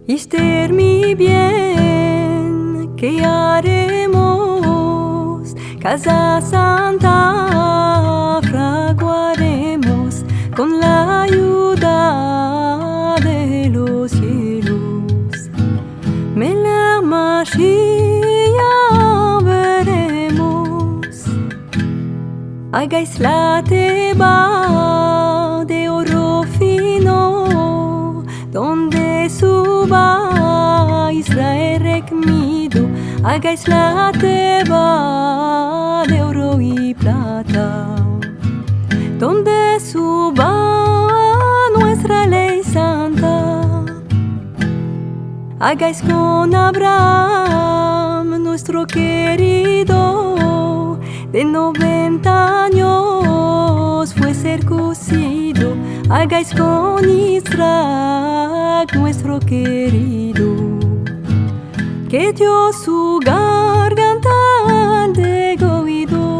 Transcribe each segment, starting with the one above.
Esther, mi bien, ¿qué haremos? Casa Santa fraguaremos con la ayuda de los cielos. Melech Mashiach veremos. Hagáis la teba de oro fino, donde suba Israel recmido. Hagáis la teba de oro y plata, donde suba nuestra ley santa. Hagáis con Abraham, nuestro querido, de 90 años fue circuncido. Hagáis con Isaac, nuestro querido, que dio su garganta al degüido.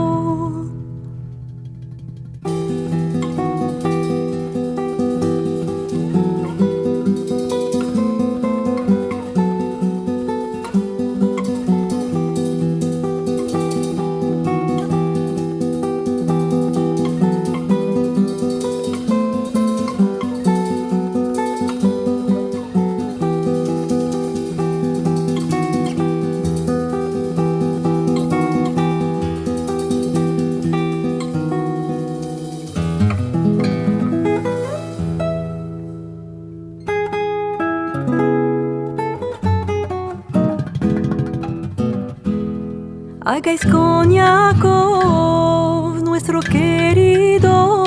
Hagáis con Jacob, nuestro querido,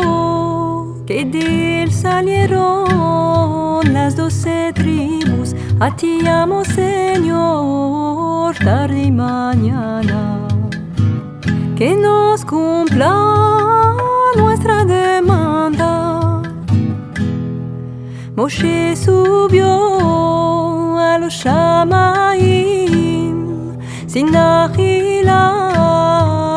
que de él salieron las 12 tribus. A ti amo, Señor, tarde y mañana, que nos cumpla nuestra demanda. Moshe subió a los Shamaim, sin agila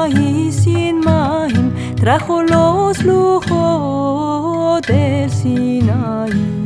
y sin mahim, trajo los lujos del Sinaí.